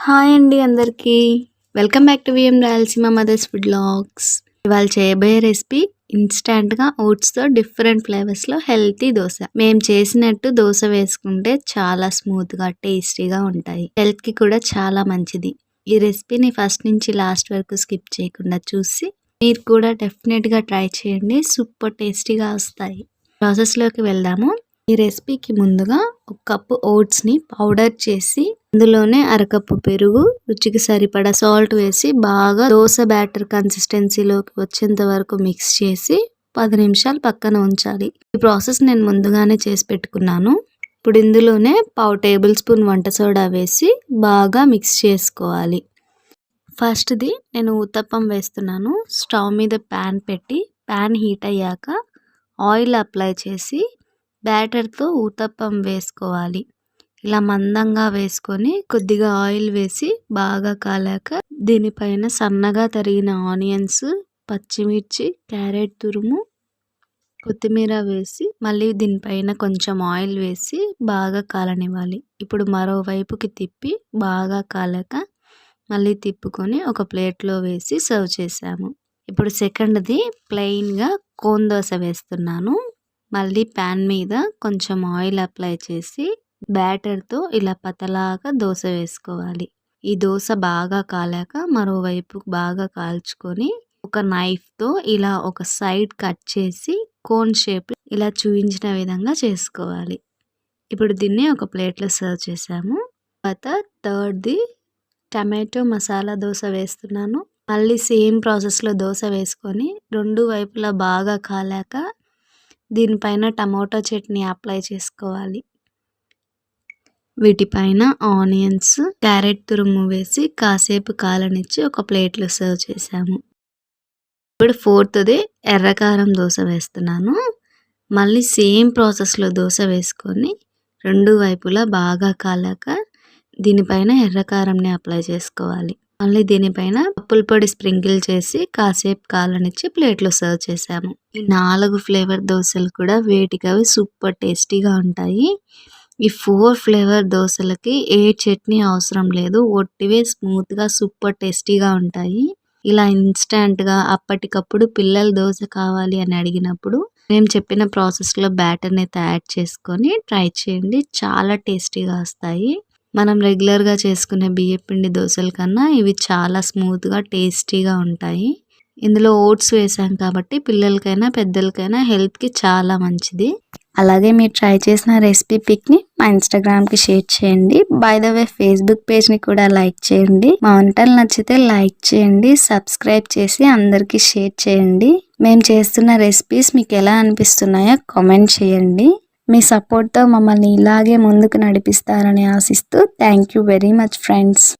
Hi అండి అందరికీ. Welcome back to V M Rayalaseema mothers food vlogs. ఇవాళ చేయబోయే రెసిపీ ఇన్స్టంట్గా ఓట్స్తో డిఫరెంట్ ఫ్లేవర్స్లో హెల్తీ దోశ. మేము చేసినట్టు దోశ వేసుకుంటే చాలా స్మూత్గా టేస్టీగా ఉంటాయి. హెల్త్కి కూడా చాలా మంచిది. ఈ రెసిపీని ఫస్ట్ నుంచి లాస్ట్ వరకు స్కిప్ చేయకుండా చూసి మీరు కూడా డెఫినెట్గా ట్రై చేయండి. సూపర్ టేస్టీగా వస్తాయి. ప్రాసెస్లోకి వెళ్దాము. ఈ రెసిపీకి ముందుగా ఒక కప్పు ఓట్స్ని పౌడర్ చేసి అందులోనే అరకప్పు పెరుగు, రుచికి సరిపడా సాల్ట్ వేసి బాగా దోశ బ్యాటర్ కన్సిస్టెన్సీలోకి వచ్చేంత వరకు మిక్స్ చేసి 10 నిమిషాలు పక్కన ఉంచాలి. ఈ ప్రాసెస్ నేను ముందుగానే చేసి పెట్టుకున్నాను. ఇప్పుడు ఇందులోనే 1/2 టేబుల్ స్పూన్ వంట సోడా వేసి బాగా మిక్స్ చేసుకోవాలి. ఫస్ట్ది నేను ఊతప్పం వేస్తున్నాను. స్టవ్ మీద ప్యాన్ పెట్టి ప్యాన్ హీట్ అయ్యాక ఆయిల్ అప్లై చేసి బ్యాటర్తో ఊతప్పం వేసుకోవాలి. ఇలా మందంగా వేసుకొని కొద్దిగా ఆయిల్ వేసి బాగా కాలాక దీనిపైన సన్నగా తరిగిన ఆనియన్స్, పచ్చిమిర్చి, క్యారెట్ తురుము, కొత్తిమీర వేసి మళ్ళీ దీనిపైన కొంచెం ఆయిల్ వేసి బాగా కాలనివ్వాలి. ఇప్పుడు మరోవైపుకి తిప్పి బాగా కాలాక మళ్ళీ తిప్పుకొని ఒక ప్లేట్లో వేసి సర్వ్ చేసాము. ఇప్పుడు సెకండ్ది ప్లెయిన్గా కోన్ దోశ వేస్తున్నాను. మళ్ళీ ప్యాన్ మీద కొంచెం ఆయిల్ అప్లై చేసి బ్యాటర్తో ఇలా పతలాగా దోశ వేసుకోవాలి. ఈ దోశ బాగా కాలాక మరోవైపు బాగా కాల్చుకొని ఒక నైఫ్తో ఇలా ఒక సైడ్ కట్ చేసి కోన్ షేప్ ఇలా చూపించిన విధంగా చేసుకోవాలి. ఇప్పుడు దీన్ని ఒక ప్లేట్లో సర్వ్ చేసాము. తర్వాత థర్డ్ది టమాటో మసాలా దోశ వేస్తున్నాను. మళ్ళీ సేమ్ ప్రాసెస్లో దోశ వేసుకొని రెండు వైపులా బాగా కాలాక దీనిపైన టమాటో చట్నీ అప్లై చేసుకోవాలి. వీటిపైన ఆనియన్స్, క్యారెట్ తురుము వేసి కాసేపు కాలనిచ్చి ఒక ప్లేట్లో సర్వ్ చేసాము. ఇప్పుడు ఫోర్త్ది ఎర్రకారం దోశ వేస్తున్నాను. మళ్ళీ సేమ్ ప్రాసెస్లో దోశ వేసుకొని రెండు వైపులా బాగా కాలాక దీనిపైన ఎర్రకారంని అప్లై చేసుకోవాలి. మళ్ళీ దీనిపైన పప్పుల పొడి స్ప్రింకిల్ చేసి కాసేపు కాలనిచ్చి ప్లేట్లో సర్వ్ చేసాము. ఈ 4 ఫ్లేవర్ దోశలు కూడా వేటికవి సూపర్ టేస్టీగా ఉంటాయి. ఈ 4 ఫ్లేవర్ దోశలకి ఏ చట్నీ అవసరం లేదు. ఒట్టివే స్మూత్గా సూపర్ టేస్టీగా ఉంటాయి. ఇలా ఇన్స్టంట్గా అప్పటికప్పుడు పిల్లలు దోశ కావాలి అని అడిగినప్పుడు మేము చెప్పిన ప్రాసెస్లో బ్యాటర్ని అయితే యాడ్ చేసుకొని ట్రై చేయండి. చాలా టేస్టీగా వస్తాయి. మనం రెగ్యులర్గా చేసుకునే బియ్యపిండి దోశల కన్నా ఇవి చాలా స్మూత్గా టేస్టీగా ఉంటాయి. ఇందులో ఓట్స్ వేసాం కాబట్టి పిల్లలకైనా పెద్దలకైనా హెల్త్కి చాలా మంచిది. అలాగే మీరు ట్రై చేసిన రెసిపీ పిక్ని మా ఇన్స్టాగ్రామ్కి షేర్ చేయండి. బై ద వే ఫేస్బుక్ పేజ్ని కూడా లైక్ చేయండి. మా వంటలు నచ్చితే లైక్ చేయండి, సబ్స్క్రైబ్ చేసి అందరికీ షేర్ చేయండి. మేము చేస్తున్న రెసిపీస్ మీకు ఎలా అనిపిస్తున్నాయో కామెంట్ చేయండి. మీ సపోర్ట్తో మమ్మల్ని ఇలాగే ముందుకు నడిపిస్తారని ఆశిస్తూ thank you very much friends.